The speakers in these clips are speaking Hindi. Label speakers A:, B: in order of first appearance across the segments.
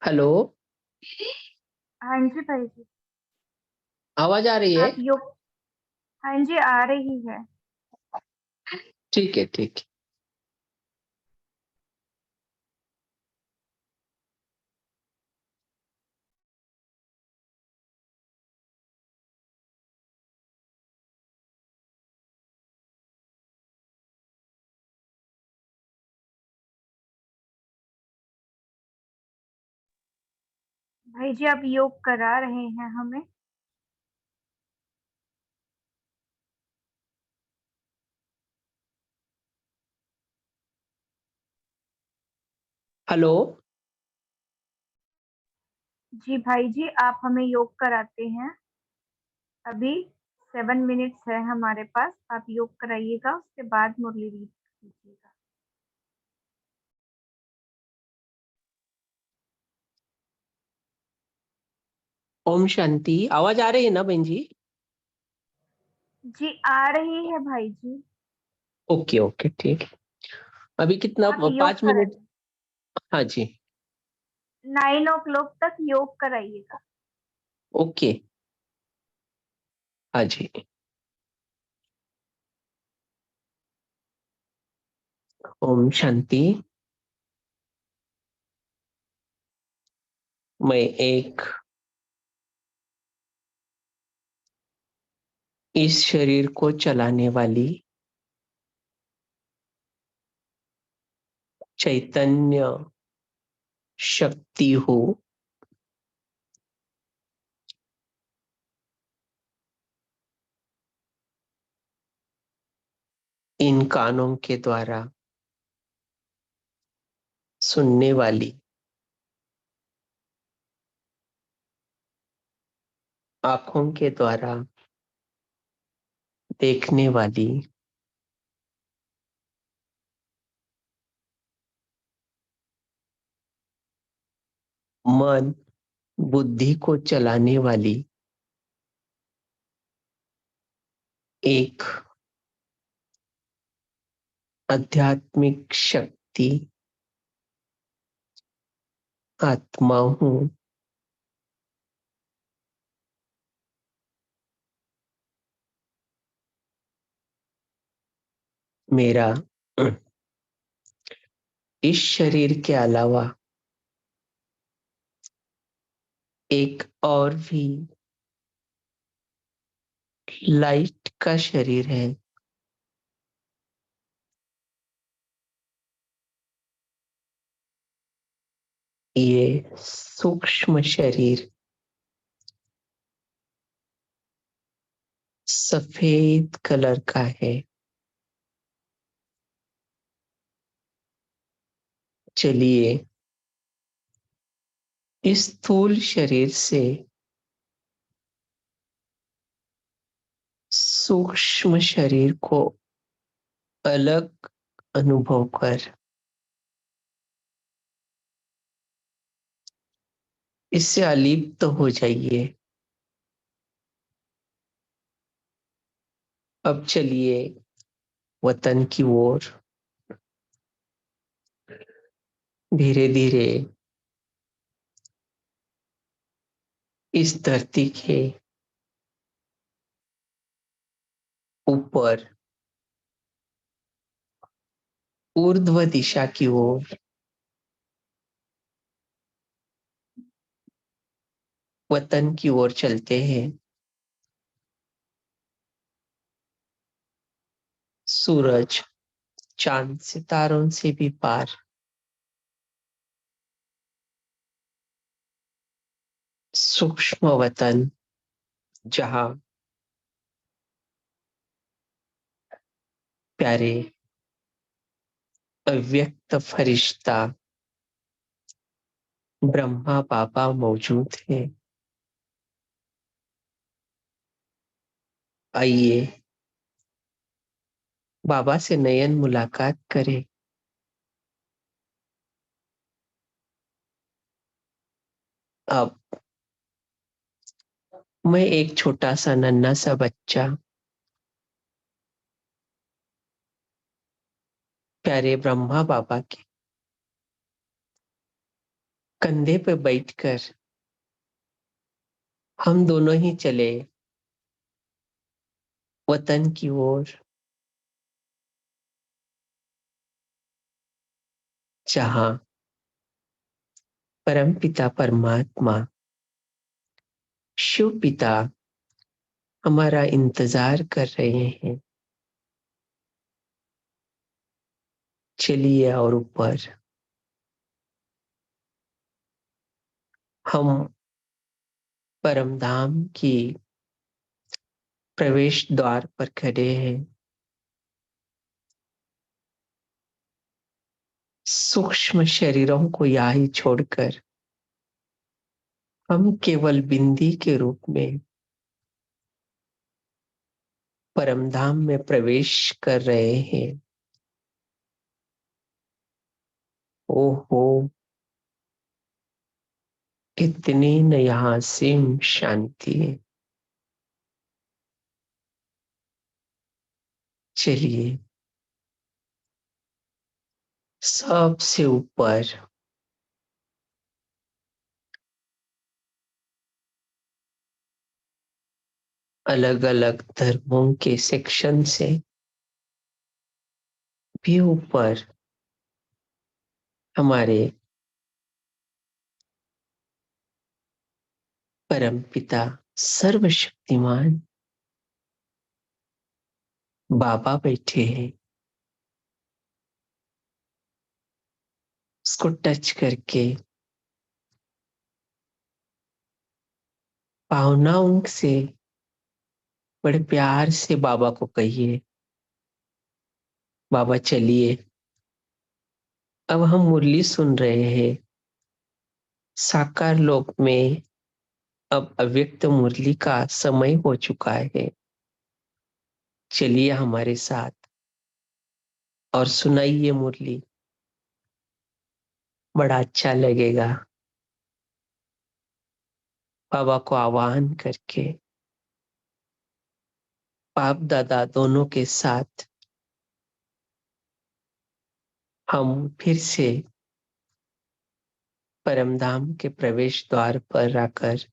A: हेलो।
B: हाँ जी भाई जी।
A: आवाज आ रही है?
B: आप योग। हाँ जी, आ रही है।
A: ठीक है, ठीक है।
B: भाई जी, आप योग करा रहे हैं हमें।
A: हेलो।
B: जी भाई जी, आप हमें योग कराते हैं। अभी 7 मिनट्स है हमारे पास। आप योग कराइएगा, उसके बाद मुरली रीड कीजिएगा।
A: ओम शांति। आवाज आ रही है ना बहन जी?
B: जी, आ रही है भाई जी।
A: ओके, ओके, ठीक है। अभी कितना,
B: आप योग
A: 5 मिनट?
B: कराइए।
A: हाँ जी।
B: 9 o'clock तक योग कराइएगा।
A: ओके। हाँ जी। ओम शांति। मैं एक इस शरीर को चलाने वाली चैतन्य शक्ति हूँ। इन कानों के द्वारा सुनने वाली, आंखों के द्वारा देखने वाली, मन बुद्धि को चलाने वाली एक आध्यात्मिक शक्ति आत्मा हूँ। मेरा इस शरीर के अलावा एक और भी लाइट का शरीर है। ये सूक्ष्म शरीर सफेद कलर का है। चलिए इस स्थूल शरीर से सूक्ष्म शरीर को अलग अनुभव कर इससे अलिप्त हो जाइए। अब चलिए वतन की ओर धीरे धीरे इस धरती के ऊपर ऊर्ध्व दिशा की ओर वतन की ओर चलते हैं। सूरज चांद सितारों से भी पार सूक्ष्म वतन, जहां प्यारे अव्यक्त फरिश्ता ब्रह्मा बाबा मौजूद है। आइए बाबा से नयन मुलाकात करें। अब मैं एक छोटा सा नन्हा सा बच्चा प्यारे ब्रह्मा बाबा के कंधे पे बैठकर हम दोनों ही चले वतन की ओर, जहां परमपिता परमात्मा शिव पिता हमारा इंतजार कर रहे हैं। चलिए और ऊपर हम परम धाम की प्रवेश द्वार पर खड़े हैं। सूक्ष्म शरीरों को यहाँ ही छोड़कर हम केवल बिंदी के रूप में परम धाम में प्रवेश कर रहे हैं। ओहो, कितनी न यहाँ सिम शांति है। चलिए सबसे ऊपर अलग अलग धर्मों के सेक्शन से भी ऊपर हमारे परम पिता सर्वशक्तिमान बाबा बैठे हैं। उसको टच करके भावनाओं से बड़े प्यार से बाबा को कहिए, बाबा चलिए अब हम मुरली सुन रहे हैं। साकार लोक में अब अव्यक्त मुरली का समय हो चुका है। चलिए हमारे साथ और सुनाइए मुरली, बड़ा अच्छा लगेगा। बाबा को आह्वान करके बाप दादा दोनों के साथ हम फिर से परमधाम के प्रवेश द्वार पर आकर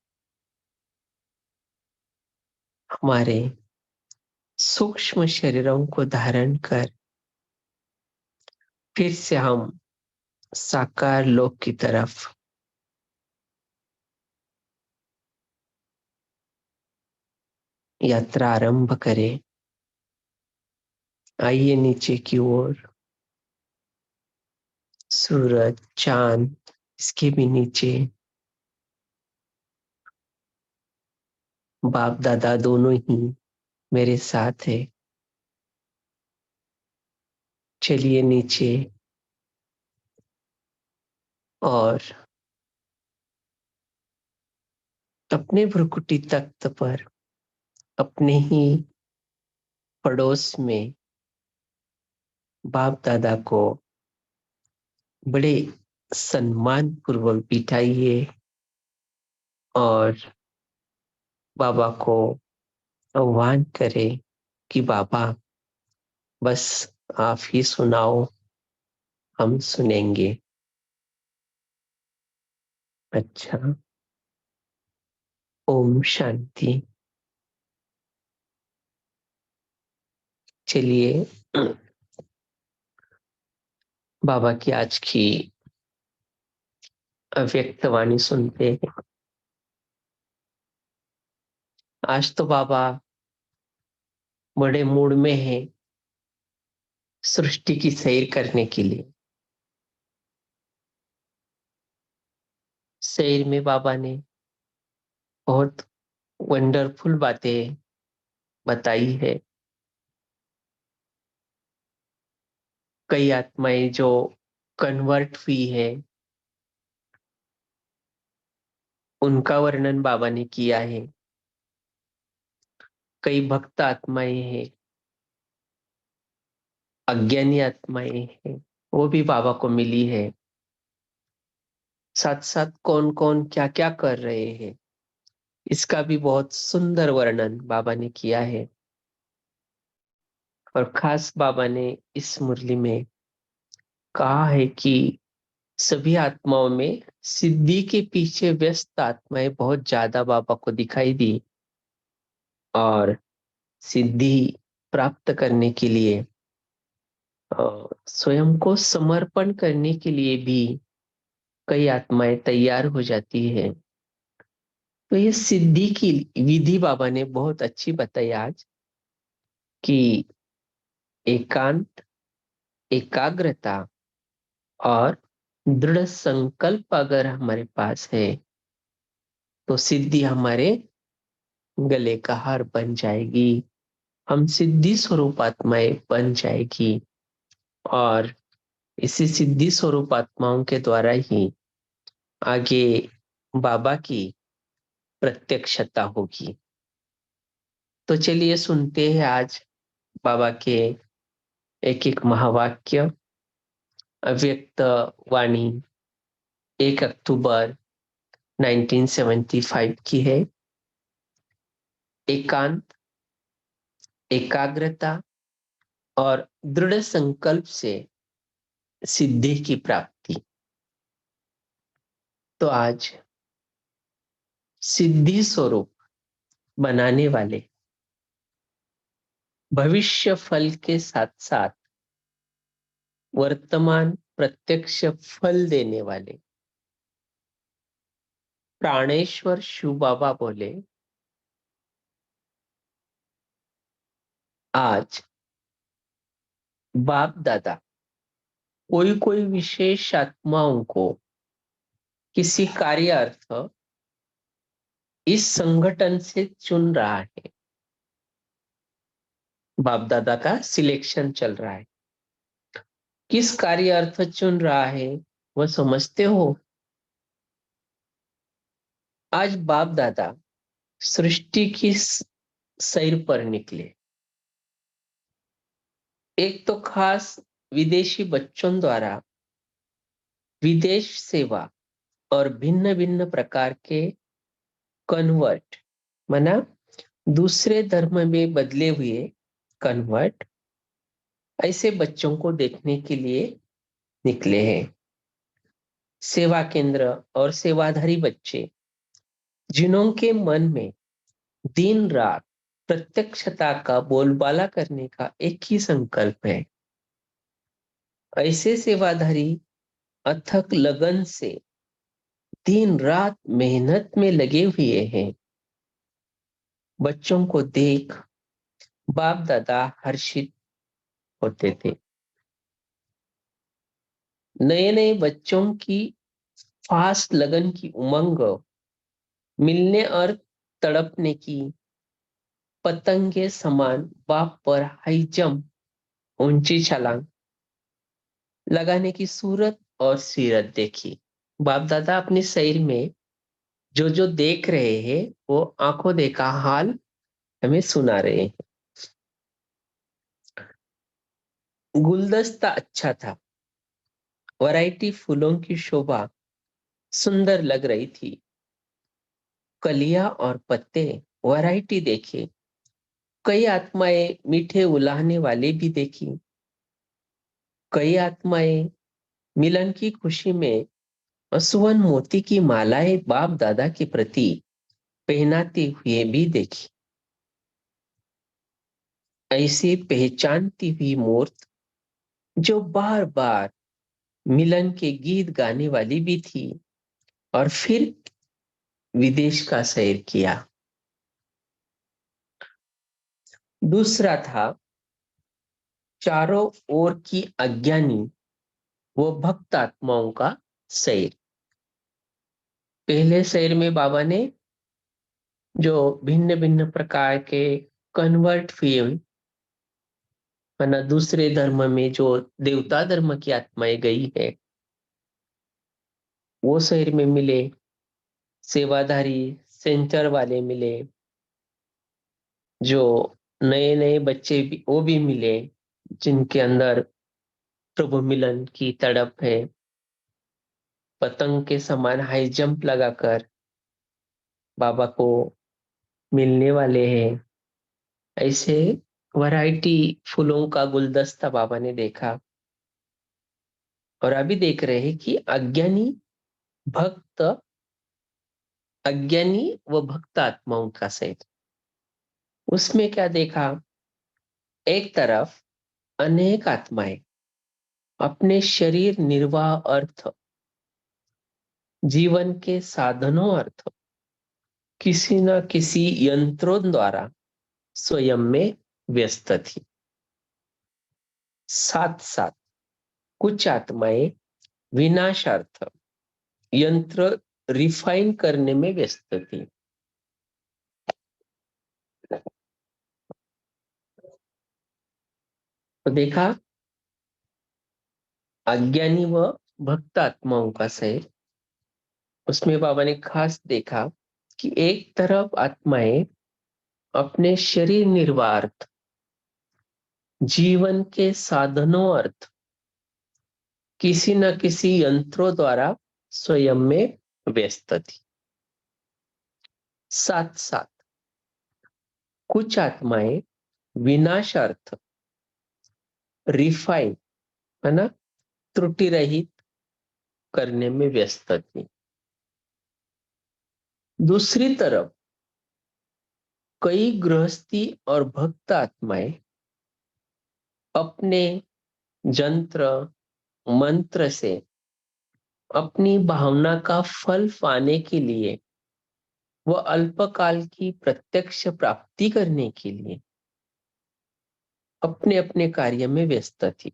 A: हमारे सूक्ष्म शरीरों को धारण कर फिर से हम साकार लोक की तरफ यात्रा आरंभ करें। आइए नीचे की ओर, सूरज चांद इसके भी नीचे बाप दादा दोनों ही मेरे साथ है। चलिए नीचे और अपने भ्रुकुटी तख्त पर अपने ही पड़ोस में बाप दादा को बड़े सम्मान पूर्वक बिठाइए और बाबा को आह्वान करें कि बाबा बस आप ही सुनाओ, हम सुनेंगे। अच्छा, ओम शांति। चलिए बाबा की आज की अव्यक्त वाणी सुनते हैं। आज तो बाबा बड़े मूड में है सृष्टि की सैर करने के लिए। सैर में बाबा ने बहुत वंडरफुल बातें बताई है। कई आत्माएं जो कन्वर्ट हुई है उनका वर्णन बाबा ने किया है। कई भक्त आत्माएं हैं, अज्ञानी आत्माएं हैं, वो भी बाबा को मिली है। साथ साथ कौन कौन क्या क्या कर रहे हैं इसका भी बहुत सुंदर वर्णन बाबा ने किया है। और खास बाबा ने इस मुरली में कहा है कि सभी आत्माओं में सिद्धि के पीछे व्यस्त आत्माएं बहुत ज्यादा बाबा को दिखाई दी, और सिद्धि प्राप्त करने के लिए स्वयं को समर्पण करने के लिए भी कई आत्माएं तैयार हो जाती है। तो ये सिद्धि की विधि बाबा ने बहुत अच्छी बताई आज, कि एकांत, एकाग्रता और दृढ़ संकल्प अगर हमारे पास है तो सिद्धि हमारे गले का हार बन जाएगी, हम सिद्धि स्वरूप आत्माएं बन जाएगी, और इसी सिद्धि स्वरूप आत्माओं के द्वारा ही आगे बाबा की प्रत्यक्षता होगी। तो चलिए सुनते हैं आज बाबा के एक एक महावाक्य। अव्यक्त वाणी 1 अक्टूबर 1975 की है। एकांत, एकाग्रता और दृढ़ संकल्प से सिद्धि की प्राप्ति। तो आज सिद्धि स्वरूप बनाने वाले, भविष्य फल के साथ साथ वर्तमान प्रत्यक्ष फल देने वाले प्राणेश्वर शिव बाबा बोले, आज बाप दादा कोई कोई विशेष आत्माओं को किसी कार्य अर्थ इस संगठन से चुन रहा है। बाप दादा का सिलेक्शन चल रहा है। किस कार्य अर्थ चुन रहा है वह समझते हो? आज बाप दादा सृष्टि की सैर पर निकले। एक तो खास विदेशी बच्चों द्वारा विदेश सेवा और भिन्न भिन्न प्रकार के कन्वर्ट, माना दूसरे धर्म में बदले हुए कन्वर्ट, ऐसे बच्चों को देखने के लिए निकले हैं। सेवा केंद्र और सेवाधारी बच्चे जिन्हों के मन में दिन रात प्रत्यक्षता का बोलबाला करने का एक ही संकल्प है, ऐसे सेवाधारी अथक लगन से दिन रात मेहनत में लगे हुए हैं। बच्चों को देख बाप दादा हर्षित होते थे। नए नए बच्चों की फास्ट लगन की उमंग, मिलने और तड़पने की पतंगे समान बाप पर हाई जंप, ऊंची छलांग लगाने की सूरत और सीरत देखी। बाप दादा अपने शरीर में जो जो देख रहे हैं वो आंखों देखा हाल हमें सुना रहे हैं। गुलदस्ता अच्छा था, वैरायटी फूलों की शोभा सुंदर लग रही थी। कलियां और पत्ते वैरायटी देखे, कई आत्माएं मीठे उलाहने वाले भी देखी। कई आत्माएं मिलन की खुशी में सुवन मोती की मालाएं बाप दादा के प्रति पहनाते हुए भी देखी। ऐसी पहचानती हुई मूर्त जो बार बार मिलन के गीत गाने वाली भी थी, और फिर विदेश का सैर किया। दूसरा था चारों ओर की अज्ञानी वो भक्त आत्माओं का सैर। पहले सैर में बाबा ने जो भिन्न भिन्न प्रकार के कन्वर्ट हुए, माना दूसरे धर्म में जो देवता धर्म की आत्माएं गई है, वो शहर में मिले। सेवाधारी सेंटर वाले मिले, जो नए नए बच्चे भी वो भी मिले, जिनके अंदर प्रभु मिलन की तड़प है। पतंग के समान हाई जंप लगाकर बाबा को मिलने वाले हैं। ऐसे वैरायटी फूलों का गुलदस्ता बाबा ने देखा, और अभी देख रहे हैं कि अज्ञानी व भक्त आत्माओं का सेट। उसमें क्या देखा, एक तरफ अनेक आत्माएं अपने शरीर निर्वाह अर्थ, जीवन के साधनों अर्थ किसी न किसी यंत्रों द्वारा स्वयं में व्यस्त थी। साथ साथ कुछ आत्माएं विनाशार्थ यंत्र रिफाइन करने में व्यस्त थी। तो देखा, अज्ञानी व भक्त आत्माओं का सहित उसमें बाबा ने खास देखा कि एक तरफ आत्माएं अपने शरीर निर्वाह, जीवन के साधनों अर्थ किसी न किसी यंत्रों द्वारा स्वयं में व्यस्त थी। साथ साथ कुछ आत्माएं विनाशार्थ रिफाइन, है ना, त्रुटि रहित करने में व्यस्त थी। दूसरी तरफ कई गृहस्थी और भक्त आत्माएं अपने जंत्र मंत्र से अपनी भावना का फल पाने के लिए व अल्पकाल की प्रत्यक्ष प्राप्ति करने के लिए अपने अपने कार्य में व्यस्त थी।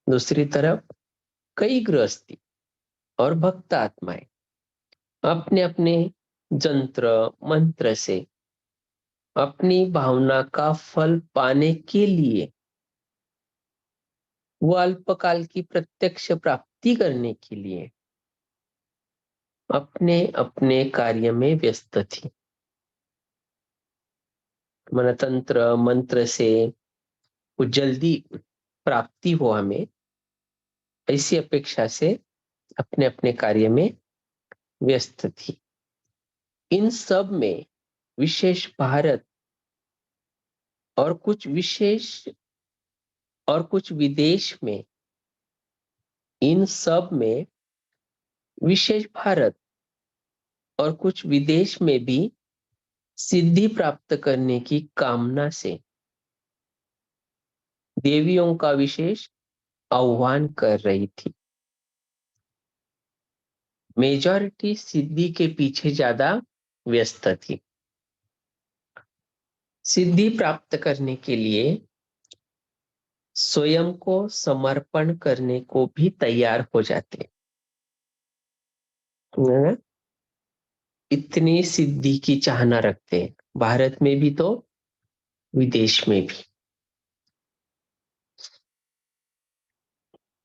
A: दूसरी तरफ कई गृहस्थी और भक्त आत्माएं अपने अपने जंत्र मंत्र से अपनी भावना का फल पाने के लिए वो अल्पकाल की प्रत्यक्ष प्राप्ति करने के लिए अपने अपने कार्य में व्यस्त थी। मन तंत्र मंत्र से वो जल्दी प्राप्ति हो हमें, ऐसी अपेक्षा से अपने अपने कार्य में व्यस्त थी। इन सब में विशेष भारत और कुछ विदेश में, इन सब में विशेष भारत और कुछ विदेश में भी सिद्धि प्राप्त करने की कामना से देवियों का विशेष आह्वान कर रही थी। मेजॉरिटी सिद्धि के पीछे ज्यादा व्यस्त थी। सिद्धि प्राप्त करने के लिए स्वयं को समर्पण करने को भी तैयार हो जाते हैं। इतनी सिद्धि की चाहना रखते हैं, भारत में भी तो विदेश में भी।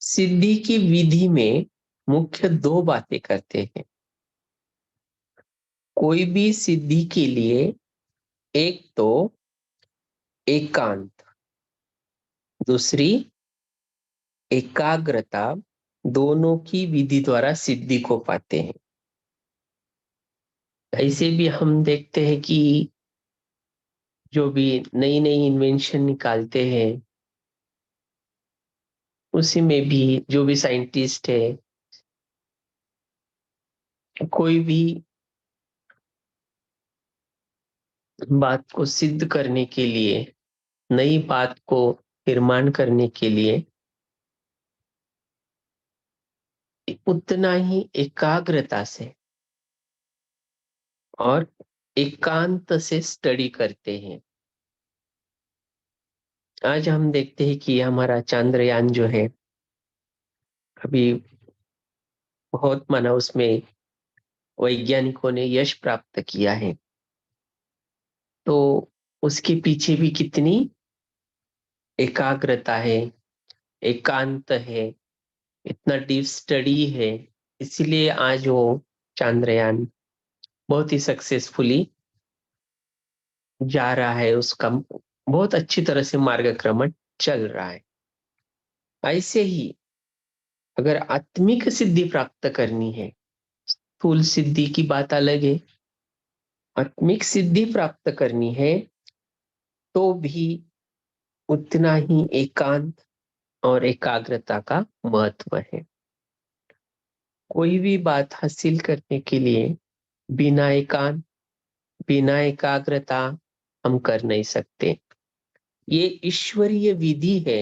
A: सिद्धि की विधि में मुख्य दो बातें करते हैं। कोई भी सिद्धि के लिए एक तो एकांत, दूसरी एकाग्रता, दोनों की विधि द्वारा सिद्धि को पाते हैं। ऐसे भी हम देखते हैं कि जो भी नई नई इन्वेंशन निकालते हैं, उसी में भी जो भी साइंटिस्ट है, कोई भी बात को सिद्ध करने के लिए, नई बात को निर्माण करने के लिए उतना ही एकाग्रता से और एकांत से स्टडी करते हैं। आज हम देखते हैं कि हमारा चांद्रयान जो है, अभी बहुत माना उसमें वैज्ञानिकों ने यश प्राप्त किया है, तो उसके पीछे भी कितनी एकाग्रता है, एकांत है, इतना डीप स्टडी है। इसीलिए आज वो चांद्रयान बहुत ही सक्सेसफुली जा रहा है, उसका बहुत अच्छी तरह से मार्गक्रमण चल रहा है। ऐसे ही अगर आत्मिक सिद्धि प्राप्त करनी है, स्थूल सिद्धि की बात अलग है, आत्मिक सिद्धि प्राप्त करनी है तो भी उतना ही एकांत, और एकाग्रता का महत्व है। कोई भी बात हासिल करने के लिए बिना एकांत, बिना एकाग्रता हम कर नहीं सकते। ये ईश्वरीय विधि है।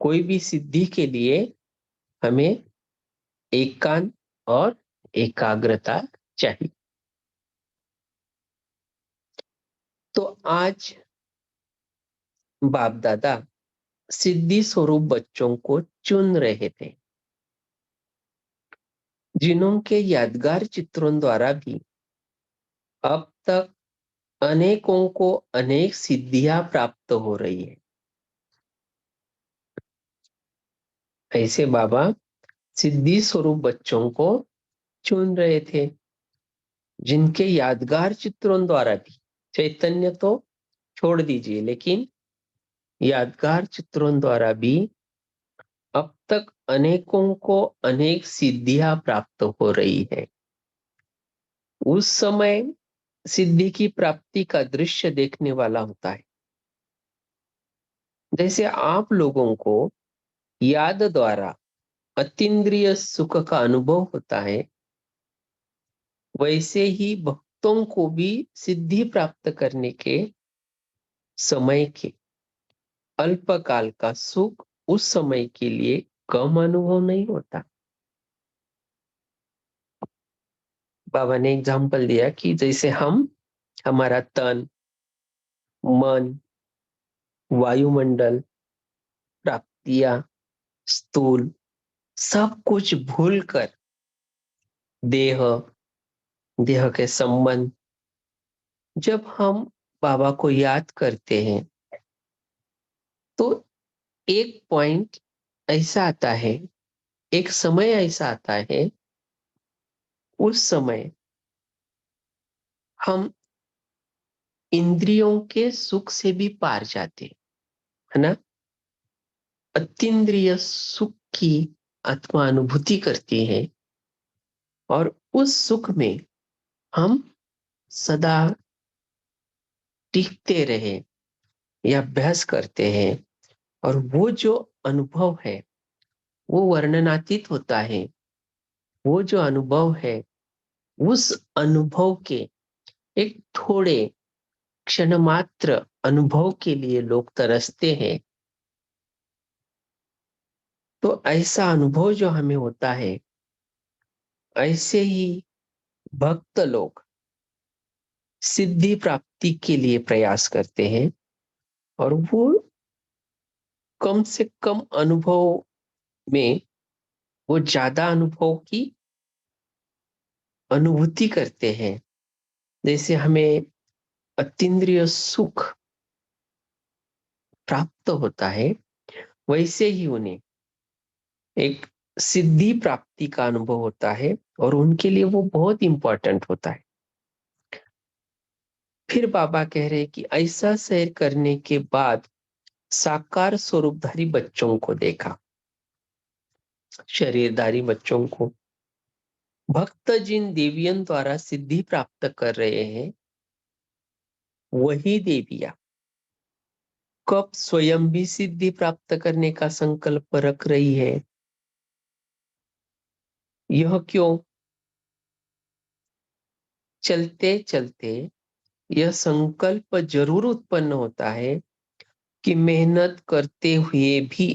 A: कोई भी सिद्धि के लिए हमें एकांत और एकाग्रता चाहिए। तो आज बाप दादा सिद्धि स्वरूप बच्चों को चुन रहे थे, जिन्हों के यादगार चित्रों द्वारा भी अब तक अनेकों को अनेक सिद्धियां प्राप्त हो रही है। ऐसे बाबा सिद्धि स्वरूप बच्चों को चुन रहे थे, जिनके यादगार चित्रों द्वारा भी, चैतन्य तो छोड़ दीजिए, लेकिन यादगार चित्रों द्वारा भी अब तक अनेकों को अनेक सिद्धियां प्राप्त हो रही है। उस समय सिद्धि की प्राप्ति का दृश्य देखने वाला होता है। जैसे आप लोगों को याद द्वारा अतीन्द्रिय सुख का अनुभव होता है, वैसे ही भक्तों को भी सिद्धि प्राप्त करने के समय के अल्पकाल का सुख उस समय के लिए कम अनुभव नहीं होता। बाबा ने एग्जाम्पल दिया कि जैसे हमारा तन, मन, वायुमंडल, प्राप्तियां, स्थूल, सब कुछ भूलकर देह, देह के संबंध, जब हम बाबा को याद करते हैं तो एक पॉइंट ऐसा आता है, एक समय ऐसा आता है, उस समय हम इंद्रियों के सुख से भी पार जाते हैं, है ना। अतीन्द्रिय सुख की आत्मा अनुभूति करती है और उस सुख में हम सदा टिकते रहे या अभ्यास करते हैं, और वो जो अनुभव है वो वर्णनातीत होता है। वो जो अनुभव है, उस अनुभव के एक थोड़े क्षण मात्र अनुभव के लिए लोग तरसते हैं। तो ऐसा अनुभव जो हमें होता है, ऐसे ही भक्त लोग सिद्धि प्राप्ति के लिए प्रयास करते हैं, और वो कम से कम अनुभव में वो ज्यादा अनुभव की अनुभूति करते हैं। जैसे हमें अतीन्द्रिय सुख प्राप्त होता है, वैसे ही उन्हें एक सिद्धि प्राप्ति का अनुभव होता है, और उनके लिए वो बहुत इंपॉर्टेंट होता है। फिर बाबा कह रहे हैं कि ऐसा सैर करने के बाद साकार स्वरूपधारी बच्चों को देखा, शरीरधारी बच्चों को। भक्त जिन देवियों द्वारा सिद्धि प्राप्त कर रहे हैं, वही देवियां कब स्वयं भी सिद्धि प्राप्त करने का संकल्प रख रही है। यह क्यों? चलते चलते यह संकल्प जरूर उत्पन्न होता है कि मेहनत करते हुए भी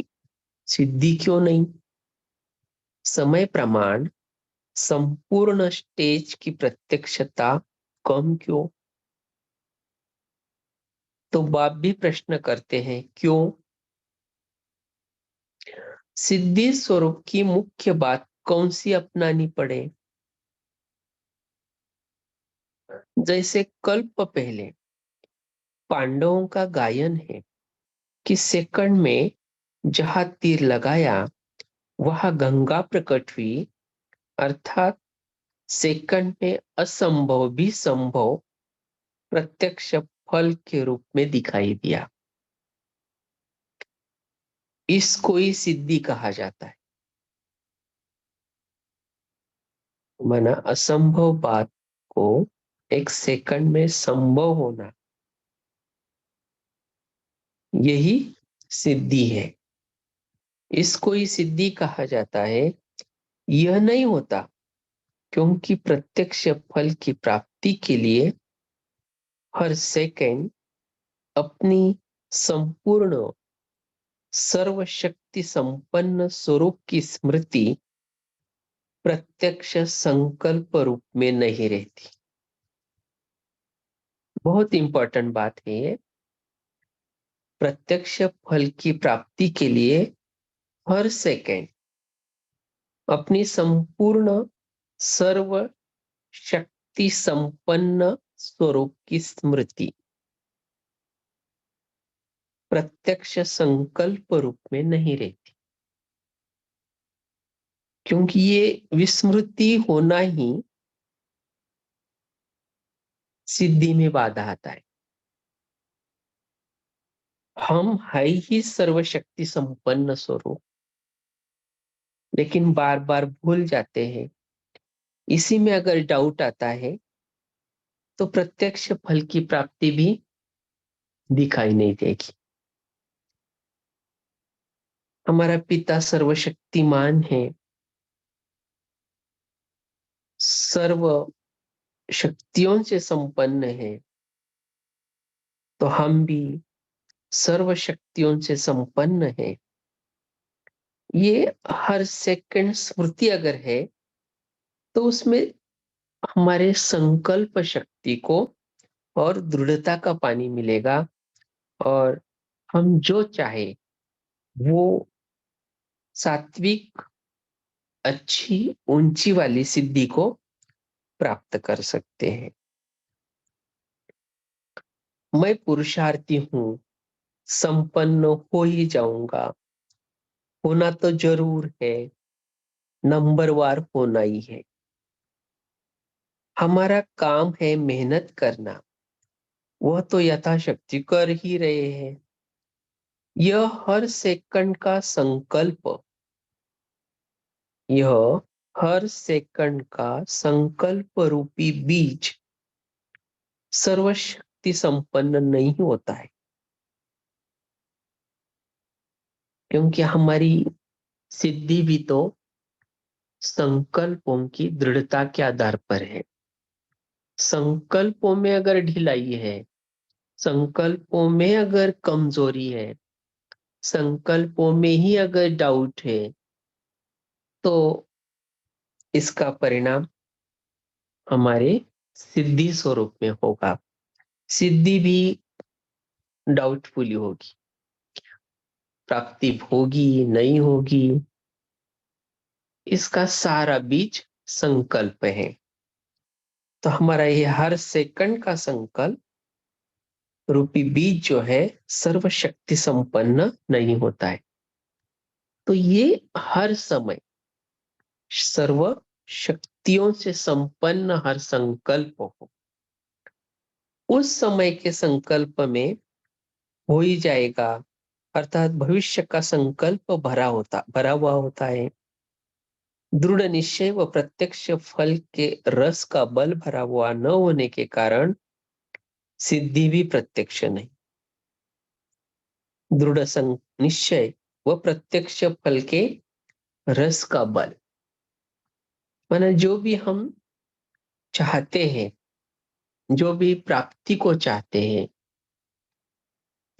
A: सिद्धि क्यों नहीं, समय प्रमाण संपूर्ण स्टेज की प्रत्यक्षता कम क्यों। तो बाप भी प्रश्न करते हैं, क्यों? सिद्धि स्वरूप की मुख्य बात कौन सी अपनानी पड़े? जैसे कल्प पहले पांडवों का गायन है कि सेकंड में जहां तीर लगाया वहां गंगा प्रकट हुई, अर्थात सेकंड में असंभव भी संभव प्रत्यक्ष फल के रूप में दिखाई दिया। इसको ही सिद्धि कहा जाता है। माना असंभव बात को एक सेकंड में संभव होना, यही सिद्धि है। इसको ही सिद्धि कहा जाता है। यह नहीं होता क्योंकि प्रत्यक्ष फल की प्राप्ति के लिए हर सेकंड अपनी संपूर्ण सर्वशक्ति संपन्न स्वरूप की स्मृति प्रत्यक्ष संकल्प रूप में नहीं रहती। बहुत इंपॉर्टेंट बात है ये। प्रत्यक्ष फल की प्राप्ति के लिए हर सेकंड अपनी संपूर्ण सर्व शक्ति संपन्न स्वरूप की स्मृति प्रत्यक्ष संकल्प रूप में नहीं रहती, क्योंकि ये विस्मृति होना ही सिद्धि में बाधा आता है। हम है ही सर्वशक्ति संपन्न स्वरूप, लेकिन बार बार भूल जाते हैं। इसी में अगर डाउट आता है तो प्रत्यक्ष फल की प्राप्ति भी दिखाई नहीं देगी। हमारा पिता सर्वशक्तिमान है, सर्व शक्तियों से संपन्न है, तो हम भी सर्व शक्तियों से संपन्न है। ये हर सेकंड स्मृति अगर है तो उसमें हमारे संकल्प शक्ति को और दृढ़ता का पानी मिलेगा, और हम जो चाहे वो सात्विक अच्छी ऊंची वाली सिद्धि को प्राप्त कर सकते हैं। मैं पुरुषार्थी हूं, संपन्न हो ही जाऊंगा, होना तो जरूर है, नंबरवार होना ही है। हमारा काम है मेहनत करना, वह तो यथाशक्ति कर ही रहे हैं। यह हर सेकंड का संकल्प, यह हर सेकंड का संकल्प रूपी बीज सर्वशक्ति संपन्न नहीं होता है, क्योंकि हमारी सिद्धि भी तो संकल्पों की दृढ़ता के आधार पर है। संकल्पों में अगर ढिलाई है, संकल्पों में अगर कमजोरी है, संकल्पों में ही अगर डाउट है, तो इसका परिणाम हमारे सिद्धि स्वरूप में होगा। सिद्धि भी डाउटफुल होगी, प्राप्ति होगी नहीं होगी, इसका सारा बीज संकल्प है। तो हमारा ये हर सेकंड का संकल्प रूपी बीज जो है सर्वशक्ति संपन्न नहीं होता है। तो ये हर समय सर्व शक्तियों से संपन्न हर संकल्प हो, उस समय के संकल्प में हो ही जाएगा, अर्थात भविष्य का संकल्प भरा हुआ होता है। दृढ़ निश्चय व प्रत्यक्ष फल के रस का बल भरा हुआ न होने के कारण सिद्धि भी प्रत्यक्ष नहीं। दृढ़ निश्चय व प्रत्यक्ष फल के रस का बल माना जो भी हम चाहते हैं, जो भी प्राप्ति को चाहते हैं,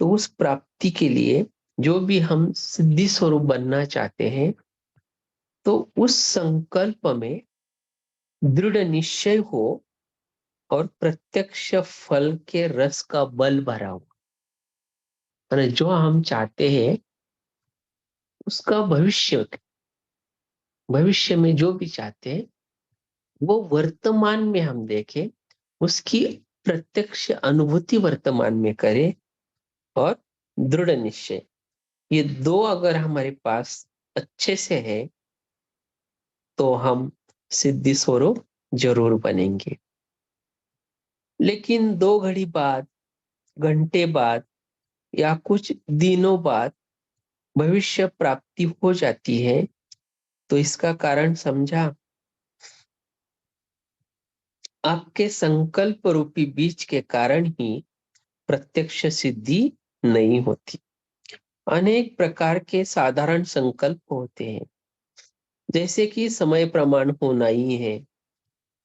A: तो उस प्राप्ति के लिए जो भी हम सिद्धि स्वरूप बनना चाहते हैं, तो उस संकल्प में दृढ़ निश्चय हो और प्रत्यक्ष फल के रस का बल भरा हो। माना जो हम चाहते हैं उसका भविष्य में जो भी चाहते हैं वो वर्तमान में हम देखें, उसकी प्रत्यक्ष अनुभूति वर्तमान में करें, और दृढ़ निश्चय, ये दो अगर हमारे पास अच्छे से है तो हम सिद्धि स्वरूप जरूर बनेंगे। लेकिन 2 घड़ी बाद, घंटे बाद या कुछ दिनों बाद भविष्य प्राप्ति हो जाती है, तो इसका कारण समझा? आपके संकल्प रूपी बीज के कारण ही प्रत्यक्ष सिद्धि नहीं होती। अनेक प्रकार के साधारण संकल्प होते हैं, जैसे कि समय प्रमाण होना ही है,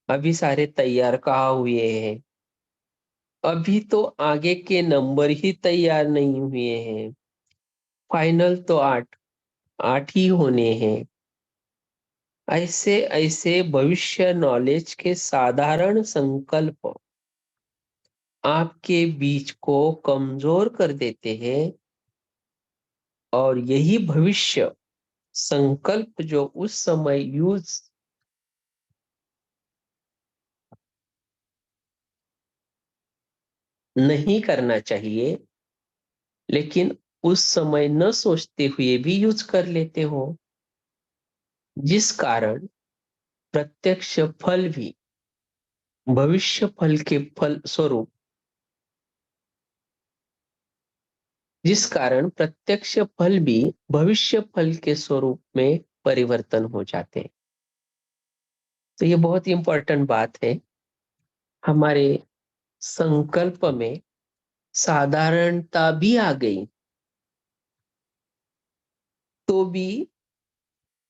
A: अभी सारे तैयार कहाँ हुए हैं, अभी तो आगे के नंबर ही तैयार नहीं हुए हैं, फाइनल तो 8 ही होने हैं। ऐसे ऐसे भविष्य नॉलेज के साधारण संकल्प आपके बीज को कमजोर कर देते हैं, और यही भविष्य संकल्प जो उस समय यूज नहीं करना चाहिए, लेकिन उस समय न सोचते हुए भी यूज कर लेते हो, जिस कारण प्रत्यक्ष फल भी भविष्य फल के फल स्वरूप जिस कारण प्रत्यक्ष फल भी भविष्य फल के स्वरूप में परिवर्तन हो जाते हैं। तो ये बहुत ही इंपॉर्टेंट बात है। हमारे संकल्प में साधारणता भी आ गई तो भी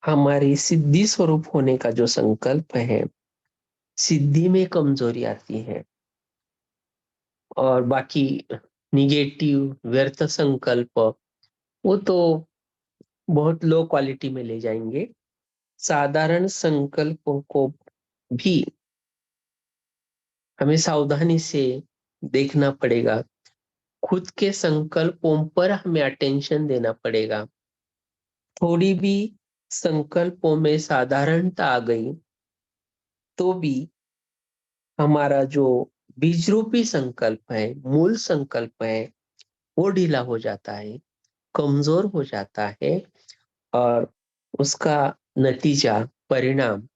A: हमारी सिद्धि स्वरूप होने का जो संकल्प है, सिद्धि में कमजोरी आती है, और बाकी निगेटिव व्यर्थ संकल्प वो तो बहुत लो क्वालिटी में ले जाएंगे। साधारण संकल्पों को भी हमें सावधानी से देखना पड़ेगा, खुद के संकल्पों पर हमें अटेंशन देना पड़ेगा। थोड़ी भी संकल्पों में साधारणता आ गई तो भी हमारा जो बीज रूपी संकल्प है, मूल संकल्प है, वो ढीला हो जाता है, कमजोर हो जाता है, और उसका नतीजा परिणाम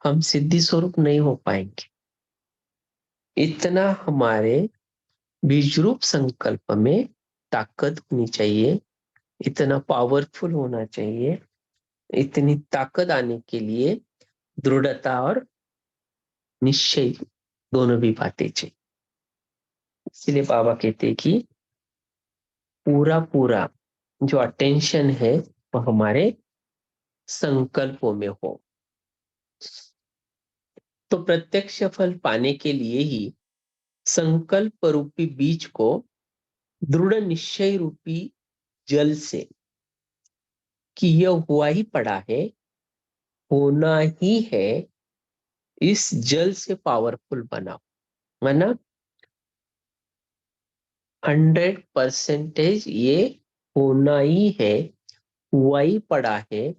A: हम सिद्धि स्वरूप नहीं हो पाएंगे। इतना हमारे बीज रूप संकल्प में ताकत होनी चाहिए, इतना पावरफुल होना चाहिए। इतनी ताकत आने के लिए दृढ़ता और निश्चय दोनों भी बातें चाहिए। इसलिए बाबा कहते हैं कि पूरा पूरा जो अटेंशन है वो हमारे संकल्पों में हो। तो प्रत्यक्ष फल पाने के लिए ही संकल्प रूपी बीज को दृढ़ निश्चय रूपी जल से, कि यह हुआ ही पड़ा है, होना ही है, इस जल से पावरफुल बनाओ। माना 100% ये होना ही है, हुआ ही पड़ा है,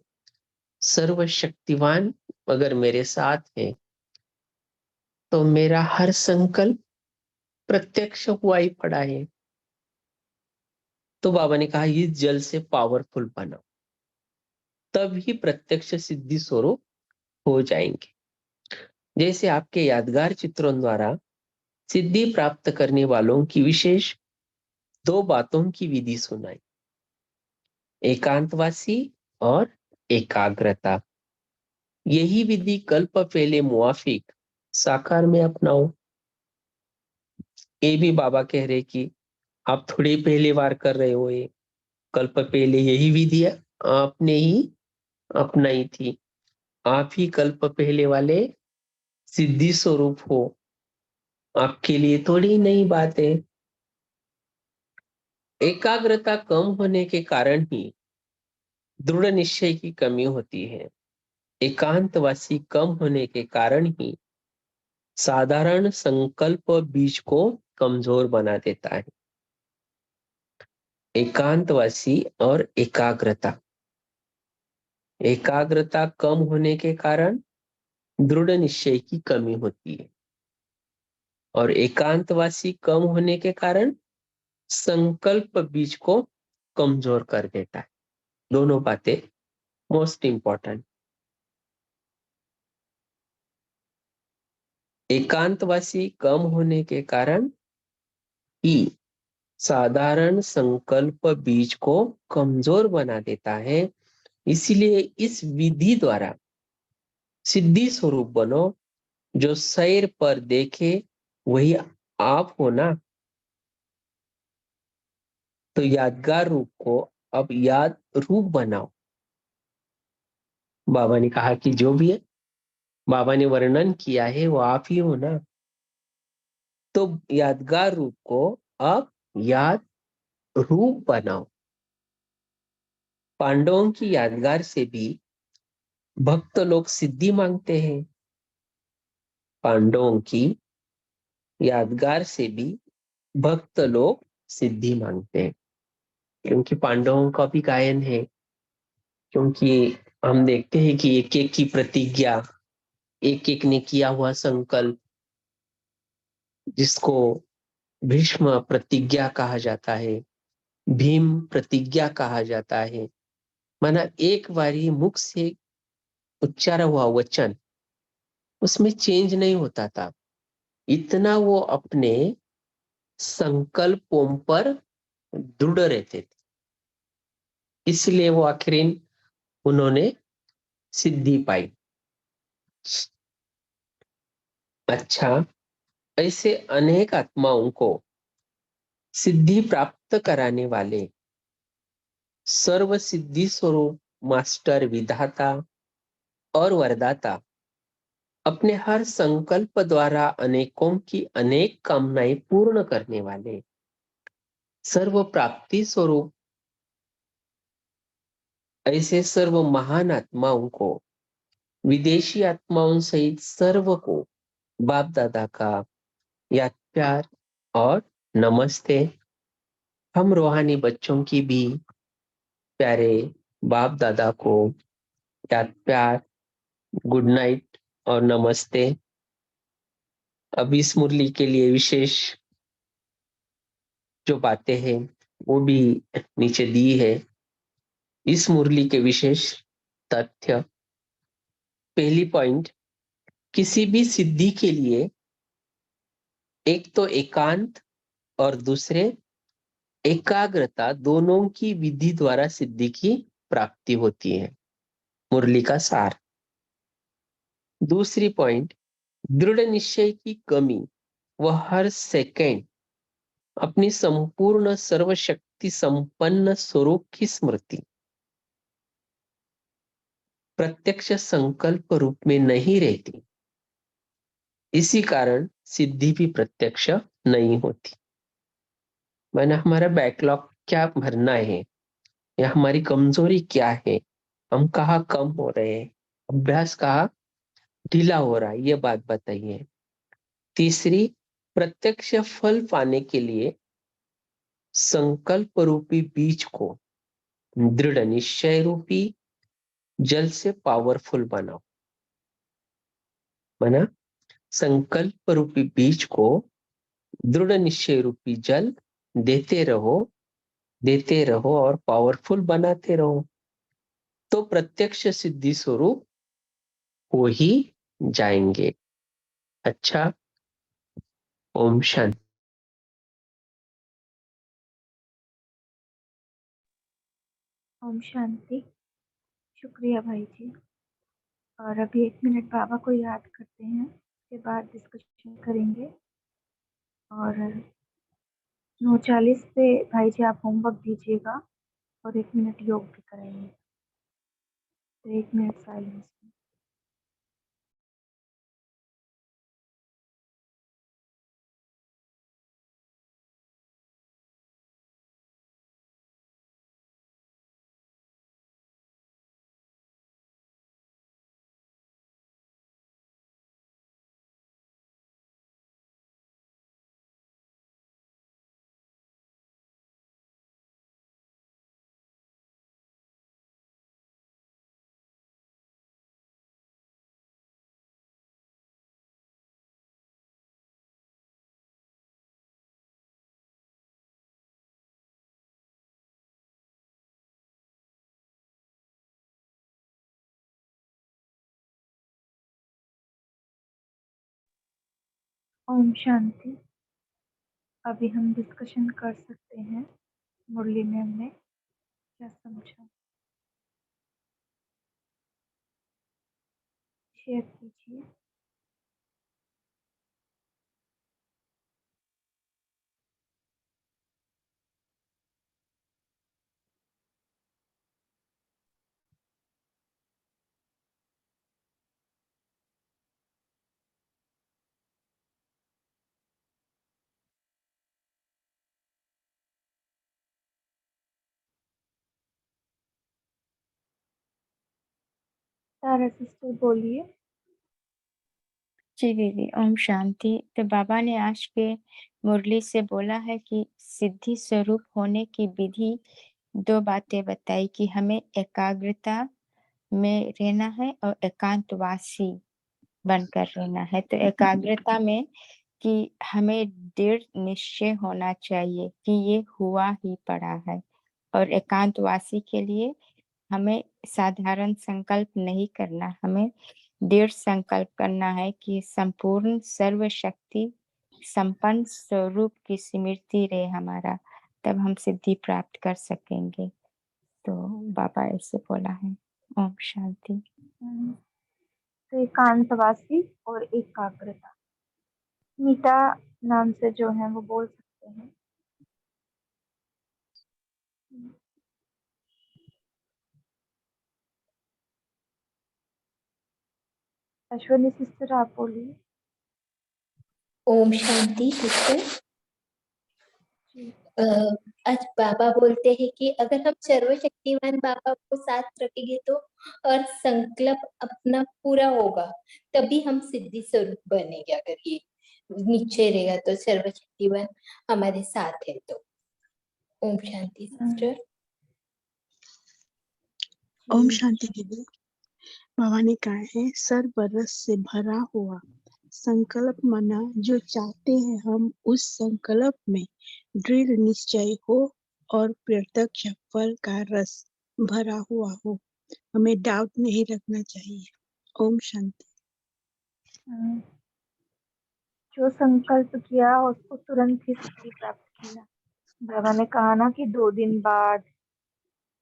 A: सर्वशक्तिवान अगर मेरे साथ है तो मेरा हर संकल्प प्रत्यक्ष हुआ ही पड़ा है। तो बाबा ने कहा इस जल से पावरफुल बनाओ, तभी प्रत्यक्ष सिद्धि स्वरूप हो जाएंगे। जैसे आपके यादगार चित्रों द्वारा सिद्धि प्राप्त करने वालों की विशेष 2 बातों की विधि सुनाई, एकांतवासी और एकाग्रता। यही विधि कल्प पहले मुआफिक साकार में अपनाओ। ये भी बाबा कह रहे कि आप थोड़ी पहली बार कर रहे हो, ये कल्प पहले यही विधि आपने ही अपनाई थी। आप ही कल्प पहले वाले सिद्धि स्वरूप हो, आपके लिए थोड़ी नई बात है। एकाग्रता कम होने के कारण ही दृढ़ निश्चय की कमी होती है। एकांतवासी कम होने के कारण ही साधारण संकल्प बीज को कमजोर बना देता है। एकांतवासी और एकाग्रता, एकाग्रता कम होने के कारण दृढ़ निश्चय की कमी होती है, और एकांतवासी कम होने के कारण संकल्प बीज को कमजोर कर देता है। दोनों बातें मोस्ट इंपॉर्टेंट। एकांतवासी कम होने के कारण ही साधारण संकल्प बीज को कमजोर बना देता है। इसीलिए इस विधि द्वारा सिद्धि स्वरूप बनो, जो सैर पर देखे वही आप हो ना। तो यादगार रूप को अब याद रूप बनाओ। बाबा ने कहा कि जो भी है, बाबा ने वर्णन किया है वो आप ही हो ना। तो यादगार रूप को अब याद रूप बनाओ। पांडवों की यादगार से भी भक्त लोग सिद्धि मांगते हैं। पांडवों की यादगार से भी भक्त लोग सिद्धि मांगते हैं, क्योंकि पांडवों का भी गायन है। क्योंकि हम देखते हैं कि एक एक की प्रतिज्ञा, एक एक ने किया हुआ संकल्प, जिसको भीष्म प्रतिज्ञा कहा जाता है, भीम प्रतिज्ञा कहा जाता है, माना एक बारी मुख से उच्चारा हुआ वचन, उसमें चेंज नहीं होता था। इतना वो अपने संकल्पों पर दृढ़ रहते थे, इसलिए वो आखिर उन्होंने सिद्धि पाई। अच्छा, ऐसे अनेक आत्माओं को सिद्धि प्राप्त कराने वाले सर्व सिद्धि स्वरूप मास्टर, विधाता और वरदाता अपने हर संकल्प द्वारा अनेकों की अनेक कामनाएं पूर्ण करने वाले सर्व प्राप्ति स्वरूप ऐसे सर्व महान आत्माओं को, विदेशी आत्माओं सहित सर्व को बाप दादा का याद, प्यार और नमस्ते। हम रूहानी बच्चों की भी प्यारे बाप दादा को याद, प्यार, गुड नाइट और नमस्ते। अब इस मुरली के लिए विशेष जो बातें हैं वो भी नीचे दी है। इस मुरली के विशेष तथ्य, पहली पॉइंट, किसी भी सिद्धि के लिए एक तो एकांत और दूसरे एकाग्रता, दोनों की विधि द्वारा सिद्धि की प्राप्ति होती है। मुरली का सार। दूसरी पॉइंट, दृढ़ निश्चय की कमी। वह हर सेकंड अपनी संपूर्ण सर्वशक्ति संपन्न स्वरूप की स्मृति प्रत्यक्ष संकल्प रूप में नहीं रहती, इसी कारण सिद्धि भी प्रत्यक्ष नहीं होती। मैंने हमारा बैकलॉग क्या भरना है, या हमारी कमजोरी क्या है, हम कहाँ कम हो रहे हैं, अभ्यास कहाँ ढीला हो रहा है, ये बात बताइए। तीसरी, प्रत्यक्ष फल पाने के लिए संकल्प रूपी बीज को दृढ़ निश्चय रूपी जल से पावरफुल बनाओ। माना संकल्प रूपी बीज को दृढ़ निश्चय रूपी जल देते रहो, देते रहो और पावरफुल बनाते रहो, तो प्रत्यक्ष सिद्धि स्वरूप हो ही जाएंगे। अच्छा, ओम शांति।
B: ओम शांति। शुक्रिया भाई जी। और अभी 1 मिनट बाबा को याद करते हैं, उसके बाद डिस्कशन करेंगे। और 9:40 पे भाई जी आप होमवर्क दीजिएगा और 1 मिनट योग भी कराएंगे। तो 1 मिनट साइलेंस में। ओम शांति। अभी हम डिस्कशन कर सकते हैं, मुरली में हमने क्या समझा, शेयर कीजिए। तारा सिस्टर बोलिए।
C: जी दीदी, ओम शांति। तो बाबा ने आज के मुरली से बोला है कि सिद्धि स्वरूप होने की विधि 2 बातें बताई कि हमें एकाग्रता में रहना है और एकांतवासी बनकर रहना है। तो एकाग्रता में कि हमें दृढ़ निश्चय होना चाहिए कि ये हुआ ही पड़ा है, और एकांतवासी के लिए हमें साधारण संकल्प नहीं करना, हमें दृढ़ संकल्प करना है कि संपूर्ण सर्वशक्ति संपन्न स्वरूप की स्मृति रहे हमारा, तब हम सिद्धि प्राप्त कर सकेंगे। तो बाबा ऐसे बोला है। ओम शांति।
B: तो एकांतवासी और एकाग्रता, मीता नाम से जो है वो बोल सकते हैं। अश्विनी सिस्टर आप बोलिए।
D: ओम शांति सिस्टर।
B: जी।
D: आज बाबा बोलते हैं कि अगर हम सर्वशक्तिमान बाबा को साथ रखेंगे तो और संकल्प अपना पूरा होगा, तभी हम सिद्धि स्वरूप बनेंगे। अगर ये नीचे रहेगा तो सर्वशक्तिमान हमारे साथ है तो। ओम शांति सिस्टर।
E: ओम शांति दीदी। बाबा ने कहा है सर्व रस से भरा हुआ संकल्प मना जो चाहते हैं हम उस संकल्प में दृढ़ निश्चय हो और प्रत्यक्ष फल का रस भरा हुआ हो, हमें डाउट नहीं रखना चाहिए। ओम शांति।
B: जो संकल्प किया उसको तुरंत ही सिद्धि प्राप्त किया। बाबा ने कहा ना कि 2 दिन बाद,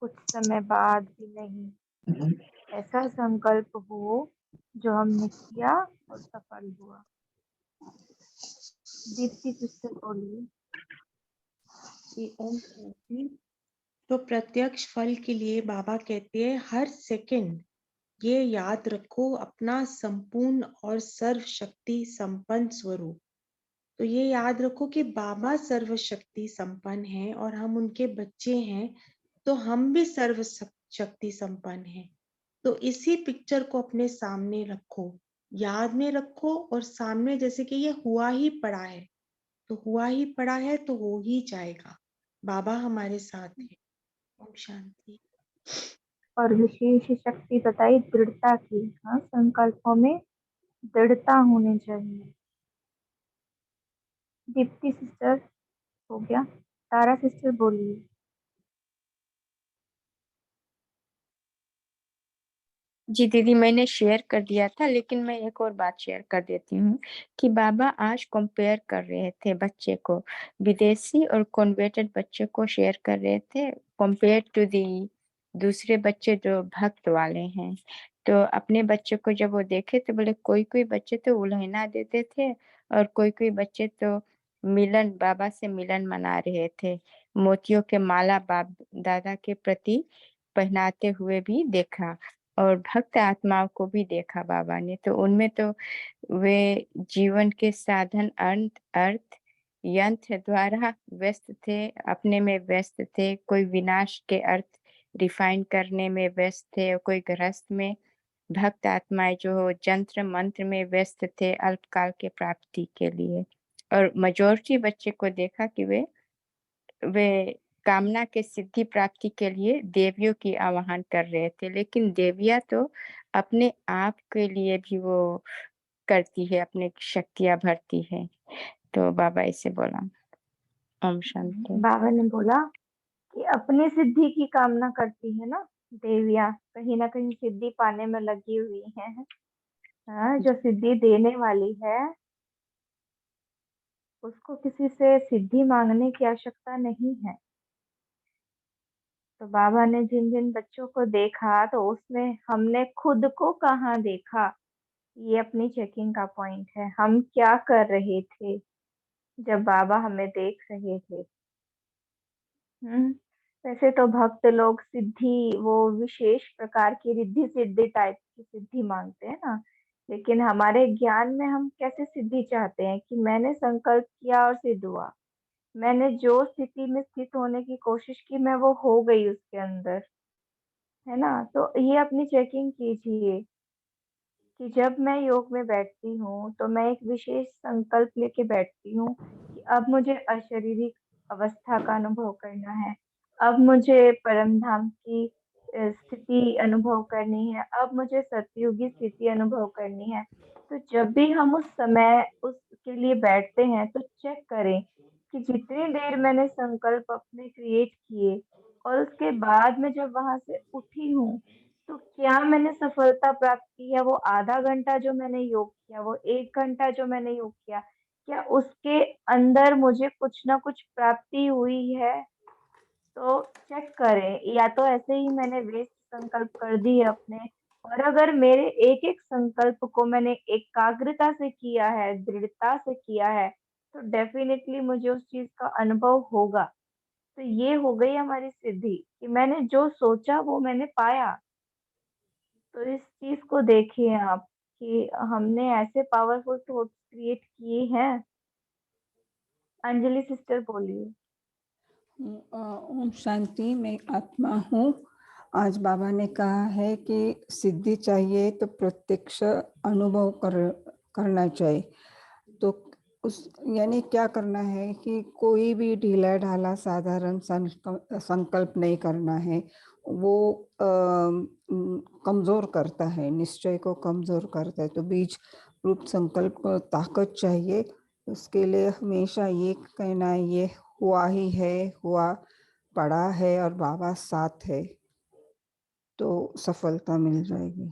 B: कुछ समय बाद भी नहीं, ऐसा संकल्प हो जो हमने किया और सफल हुआ। दीप्ति सिस्टर बोलिए।
F: ओम शांति। तो प्रत्यक्ष फल के लिए बाबा कहते हैं हर सेकंड ये याद रखो अपना संपूर्ण और सर्वशक्ति संपन्न स्वरूप। तो ये याद रखो कि बाबा सर्वशक्ति संपन्न है और हम उनके बच्चे हैं, तो हम भी सर्व शक्ति संपन्न हैं। तो इसी पिक्चर को अपने सामने रखो, याद में रखो और सामने, जैसे कि ये हुआ ही पड़ा है, तो हुआ ही पड़ा है तो हो ही जाएगा। बाबा हमारे साथ है। ओम शांति।
B: और विशेष शक्ति बताई दृढ़ता की। हाँ, संकल्पों में दृढ़ता होनी चाहिए। दीप्ति सिस्टर हो गया। तारा सिस्टर बोलिए।
C: जी दीदी, मैंने शेयर कर दिया था, लेकिन मैं एक और बात शेयर कर देती हूँ कि बाबा आज कंपेयर कर रहे थे बच्चे को, विदेशी और कन्वर्टेड बच्चे को शेयर कर रहे थे कंपेयर टू दी दूसरे बच्चे जो भक्त वाले हैं। तो अपने बच्चे को जब वो देखे तो बोले कोई कोई बच्चे तो उल्हना देते थे और कोई कोई बच्चे तो मिलन, बाबा से मिलन मना रहे थे। मोतियों के माला बाप दादा के प्रति पहनाते हुए भी देखा और भक्त आत्माओं को भी देखा बाबा ने। तो उनमें तो वे जीवन के साधन अर्थ यंत्र द्वारा व्यस्त थे, अपने में व्यस्त थे। कोई विनाश के अर्थ रिफाइन करने में व्यस्त थे और कोई गृहस्थ में। भक्त आत्माएं जो जंत्र मंत्र में व्यस्त थे अल्पकाल के प्राप्ति के लिए। और मेजॉरिटी बच्चे को देखा कि वे कामना के सिद्धि प्राप्ति के लिए देवियों की आवाहन कर रहे थे, लेकिन देवियां तो अपने आप के लिए भी वो करती है, अपने शक्तियां भरती है। तो बाबा ऐसे बोला। ओम शांति।
B: बाबा ने बोला कि अपनी सिद्धि की कामना करती है ना देवियां, कहीं ना कहीं सिद्धि पाने में लगी हुई है। हाँ, जो सिद्धि देने वाली है उसको किसी से सिद्धि मांगने की आवश्यकता नहीं है। तो बाबा ने जिन जिन बच्चों को देखा तो उसमें हमने खुद को कहाँ देखा, ये अपनी चेकिंग का पॉइंट है। हम क्या कर रहे थे जब बाबा हमें देख रहे थे। वैसे तो भक्त लोग सिद्धि, वो विशेष प्रकार की रिद्धि सिद्धि टाइप की सिद्धि मांगते हैं ना, लेकिन हमारे ज्ञान में हम कैसे सिद्धि चाहते हैं कि मैंने संकल्प किया और सिद्ध हुआ, मैंने जो स्थिति में स्थित होने की कोशिश की मैं वो हो गई उसके अंदर, है ना। तो ये अपनी चेकिंग कीजिए कि जब मैं योग में बैठती हूँ, तो मैं एक विशेष संकल्प लेके बैठती हूँ कि अब मुझे अशारीरिक अवस्था का अनुभव करना है। अब मुझे परम धाम की स्थिति अनुभव करनी है। अब मुझे सतयुगी स्थिति अनुभव करनी है। तो जब भी हम उस समय उसके लिए बैठते हैं, तो चेक करें कि जितनी देर मैंने संकल्प अपने क्रिएट किए और उसके बाद में जब वहाँ से उठी हूँ, तो क्या मैंने सफलता प्राप्त की है? वो आधा घंटा जो मैंने योग किया, वो 1 घंटा जो मैंने योग किया, क्या उसके अंदर मुझे कुछ ना कुछ प्राप्ति हुई है? तो चेक करें, या तो ऐसे ही मैंने वेस्ट संकल्प कर दिए अपने। और अगर मेरे एक-एक संकल्प को मैंने एकाग्रता से किया है, दृढ़ता से किया है, तो डेफ़िनेटली मुझे उस चीज़ का अनुभव होगा। तो ये हो गई हमारी सिद्धि कि मैंने जो सोचा वो मैंने पाया। तो इस चीज़ को देखिए आप कि हमने ऐसे पावरफुल थॉट्स क्रिएट किए हैं। अंजलि सिस्टर बोलिए।
G: ओम शांति। मैं आत्मा हूँ। आज बाबा ने कहा है कि सिद्धि चाहिए तो प्रत्यक्ष अनुभव करना चाहिए। तो उस यानी क्या करना है कि कोई भी ढीला ढाला साधारण संकल्प नहीं करना है। वो कमजोर करता है, निश्चय को कमजोर करता है। तो बीज रूप संकल्प को ताकत चाहिए। उसके लिए हमेशा ये कहना है, ये हुआ ही है, हुआ पड़ा है और बाबा साथ है, तो सफलता मिल जाएगी।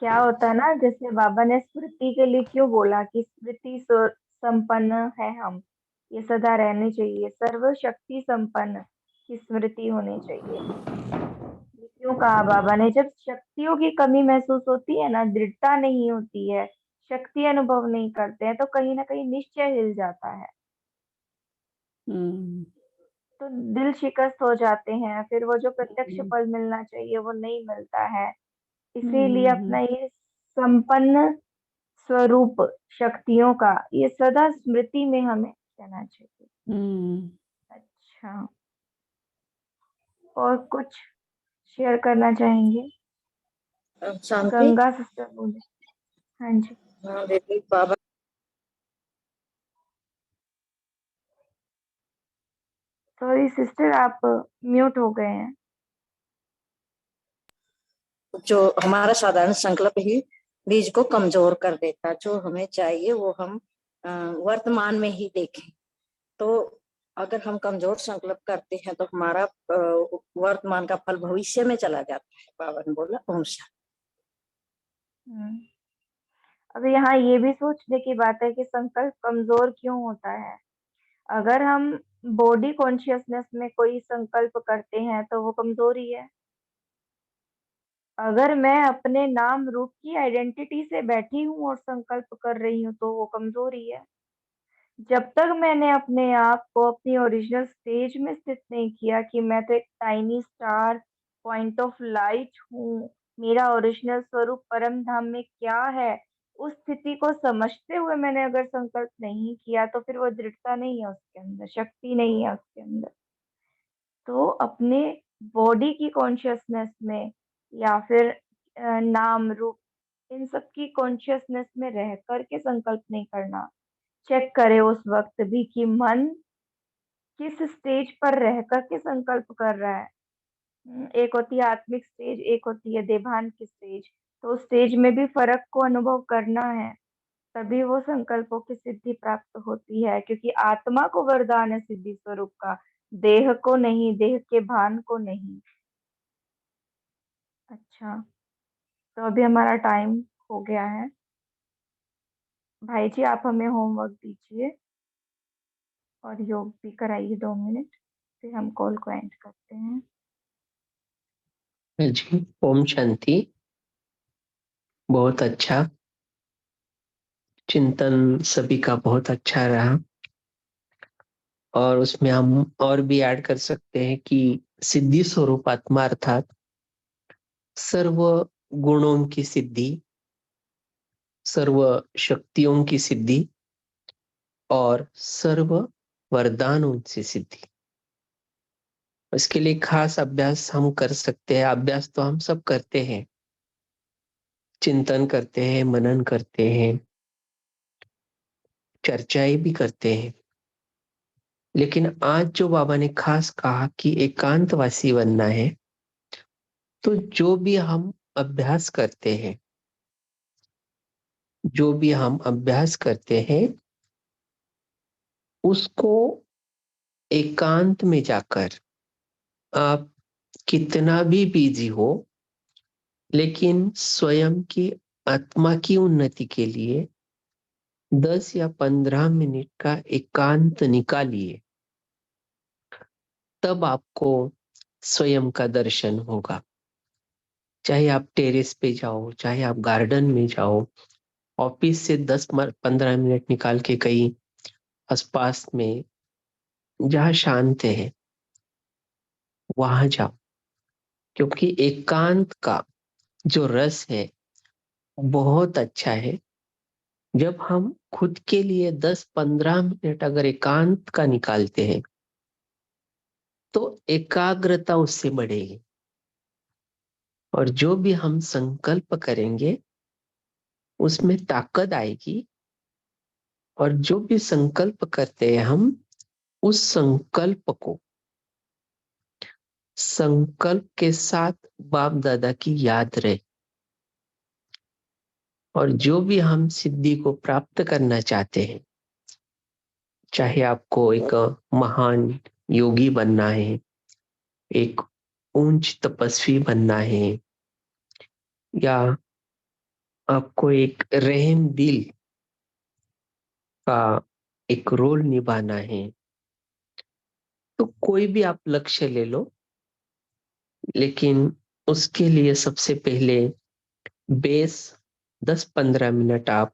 B: क्या होता है ना, जैसे बाबा ने स्मृति के लिए क्यों बोला कि स्मृति संपन्न है हम, ये सदा रहनी चाहिए, सर्व शक्ति संपन्न की स्मृति होनी चाहिए। ये क्यों कहा बाबा ने? जब शक्तियों की कमी महसूस होती है ना, दृढ़ता नहीं होती है, शक्ति अनुभव नहीं करते हैं, तो कहीं ना कहीं निश्चय हिल जाता है, तो दिल शिकस्त हो जाते हैं, फिर वो जो प्रत्यक्ष फल मिलना चाहिए वो नहीं मिलता है। इसीलिए अपना ये संपन्न स्वरूप शक्तियों का ये सदा स्मृति में हमें रहना चाहिए। अच्छा, और कुछ शेयर करना चाहेंगे?
H: शांति।
B: गंगा सिस्टर बोले। हाँ जी।
H: हाँ दीदी, बाबा
B: सॉरी सिस्टर, आप म्यूट हो गए हैं।
H: जो हमारा साधारण संकल्प ही बीज को कमजोर कर देता। जो हमें चाहिए वो हम वर्तमान में ही देखें। तो अगर हम कमजोर संकल्प करते हैं तो हमारा वर्तमान का फल भविष्य में चला जाता है। बाबा ने बोला ओम शांति।
B: अब यहाँ ये भी सोचने की बात है कि संकल्प कमजोर क्यों होता है। अगर हम बॉडी कॉन्शियसनेस में कोई संकल्प करते हैं तो वो कमजोरी है। अगर मैं अपने नाम रूप की आइडेंटिटी से बैठी हूँ और संकल्प कर रही हूँ तो वो कमजोरी है। जब तक मैंने अपने आप को अपनी ओरिजिनल स्टेज में स्थित नहीं किया कि मैं तो एक tiny star point of light हूँ, मेरा ओरिजिनल स्वरूप परम धाम में क्या है, उस स्थिति को समझते हुए मैंने अगर संकल्प नहीं किया तो फिर वो दृढ़ता नहीं है उसके अंदर, शक्ति नहीं है उसके अंदर। तो अपने बॉडी की कॉन्शियसनेस में या फिर नाम रूप इन सब की कॉन्शियसनेस में रह करके संकल्प नहीं करना। चेक करे उस वक्त भी कि मन किस स्टेज पर रह करके संकल्प कर रहा है। एक होती है आत्मिक स्टेज, एक होती है देभान की स्टेज। तो उस स्टेज में भी फर्क को अनुभव करना है, तभी वो संकल्पों की सिद्धि प्राप्त होती है, क्योंकि आत्मा को वरदान है सिद्धि स्वरूप का, देह को नहीं, देह के भान को नहीं। अच्छा, तो अभी हमारा टाइम हो गया है। भाई जी आप हमें होमवर्क दीजिए और योग भी कराइए 2 मिनट, फिर हम कॉल को एंड करते हैं।
A: जी, ओम शांति। बहुत अच्छा चिंतन, सभी का बहुत अच्छा रहा। और उसमें हम और भी ऐड कर सकते हैं कि सिद्धि स्वरूप आत्मा अर्थात सर्व गुणों की सिद्धि, सर्व शक्तियों की सिद्धि और सर्व वरदानों से सिद्धि। इसके लिए खास अभ्यास हम कर सकते हैं। अभ्यास तो हम सब करते हैं, चिंतन करते हैं, मनन करते हैं, चर्चाएं भी करते हैं। लेकिन आज जो बाबा ने खास कहा कि एकांतवासी बनना है, तो जो भी हम अभ्यास करते हैं, जो भी हम अभ्यास करते हैं, उसको एकांत में जाकर, आप कितना भी बिजी हो, लेकिन स्वयं की आत्मा की उन्नति के लिए 10 या 15 मिनट का एकांत निकालिए, तब आपको स्वयं का दर्शन होगा। चाहे आप टेरेस पे जाओ, चाहे आप गार्डन में जाओ, ऑफिस से 10-15 मिनट निकाल के कहीं आसपास में जहाँ शांत है वहां जाओ, क्योंकि एकांत का जो रस है बहुत अच्छा है। जब हम खुद के लिए 10-15 मिनट अगर एकांत का निकालते हैं, तो एकाग्रता उससे बढ़ेगी, और जो भी हम संकल्प करेंगे उसमें ताकत आएगी। और जो भी संकल्प करते हैं हम, उस संकल्प के साथ बाप दादा की याद रहे। और जो भी हम सिद्धि को प्राप्त करना चाहते हैं, चाहे आपको एक महान योगी बनना है, एक ऊंच तपस्वी बनना है, या आपको एक रहम दिल का एक रोल निभाना है, तो कोई भी आप लक्ष्य ले लो। लेकिन उसके लिए सबसे पहले बेस 10-15 मिनट आप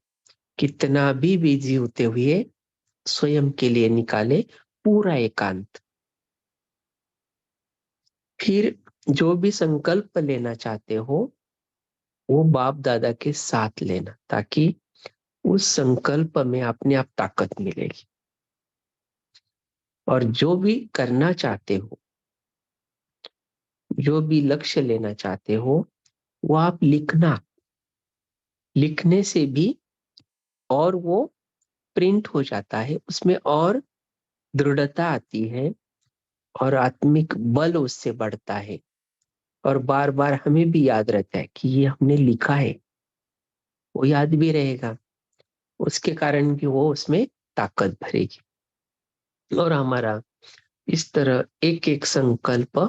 A: कितना भी बिजी होते हुए स्वयं के लिए निकाले, पूरा एकांत। फिर जो भी संकल्प लेना चाहते हो वो बाप दादा के साथ लेना, ताकि उस संकल्प में अपने आप ताकत मिलेगी। और जो भी करना चाहते हो, जो भी लक्ष्य लेना चाहते हो, वो आप लिखना। लिखने से भी और वो प्रिंट हो जाता है, उसमें और दृढ़ता आती है, और आत्मिक बल उससे बढ़ता है। और बार बार हमें भी याद रहता है कि ये हमने लिखा है, वो याद भी रहेगा, उसके कारण भी वो उसमें ताकत भरेगी। और हमारा इस तरह एक एक संकल्प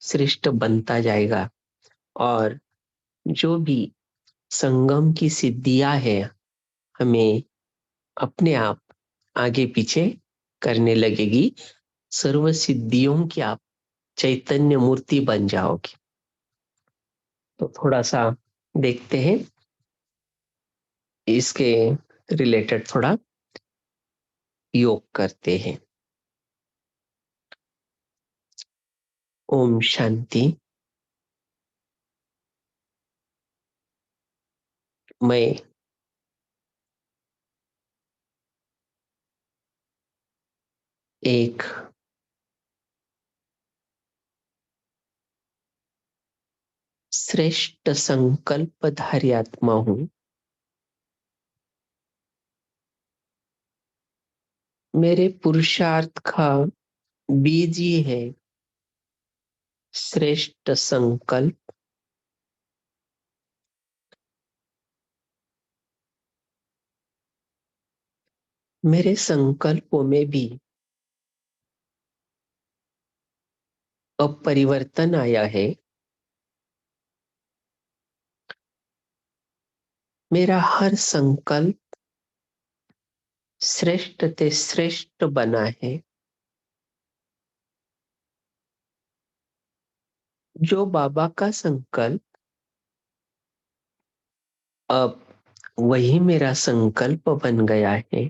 A: श्रेष्ठ बनता जाएगा। और जो भी संगम की सिद्धियां है, हमें अपने आप आगे पीछे करने लगेगी। सर्व सिद्धियों की आप चैतन्य मूर्ति बन जाओगे। तो थोड़ा सा देखते हैं, इसके रिलेटेड थोड़ा योग करते हैं। ओम शांति। मैं एक श्रेष्ठ संकल्पधारी आत्मा हूं। मेरे पुरुषार्थ का बीज ही है श्रेष्ठ संकल्प। मेरे संकल्पों में भी अब परिवर्तन आया है। मेरा हर संकल्प श्रेष्ठ ते श्रेष्ठ बना है। जो बाबा का संकल्प, अब वही मेरा संकल्प बन गया है।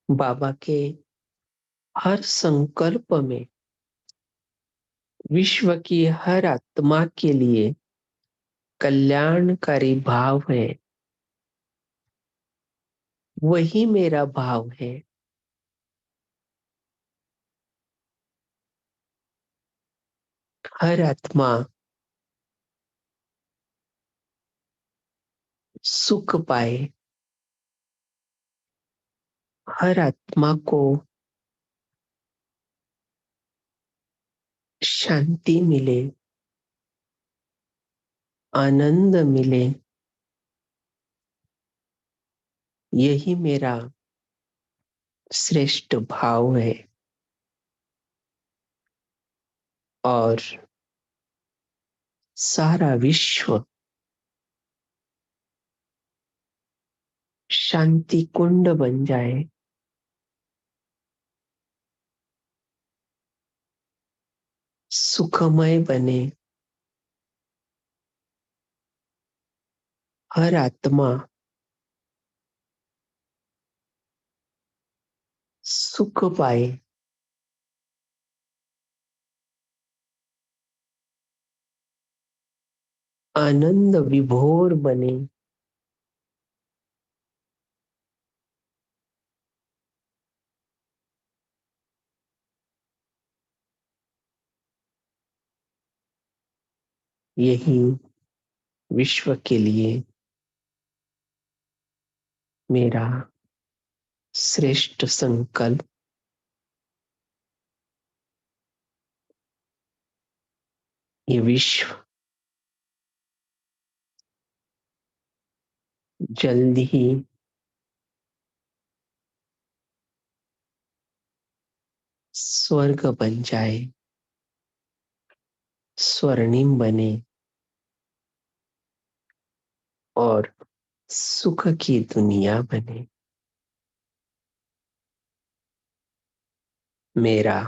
A: बाबा के हर संकल्प में विश्व की हर आत्मा के लिए कल्याणकारी भाव है। वही मेरा भाव है। हर आत्मा सुख पाए, हर आत्मा को शांति मिले, आनंद मिले, यही मेरा श्रेष्ठ भाव है। और सारा विश्व शांति कुंड बन जाए, सुखमय बने, हर आत्मा सुख पाए, आनंद विभोर बने, यही विश्व के लिए मेरा श्रेष्ठ संकल्प। ये विश्व जल्द ही स्वर्ग बन जाए, स्वर्णिम बने और सुख की दुनिया बने। मेरा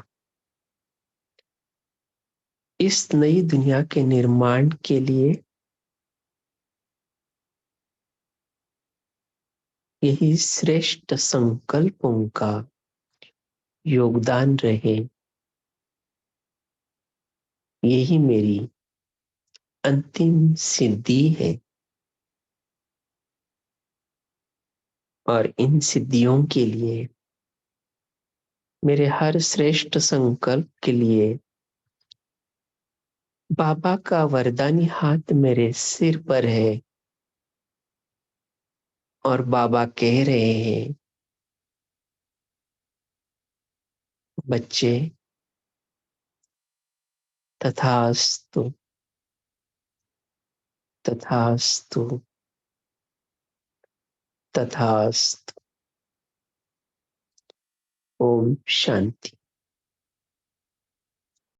A: इस नई दुनिया के निर्माण के लिए यही श्रेष्ठ संकल्पों का योगदान रहे, यही मेरी अंतिम सिद्धि है। और इन सिद्धियों के लिए, मेरे हर श्रेष्ठ संकल्प के लिए बाबा का वरदानी हाथ मेरे सिर पर है और बाबा कह रहे हैं, बच्चे, तथास्तु, तथास्तु, तथास्तु। ओम शांति।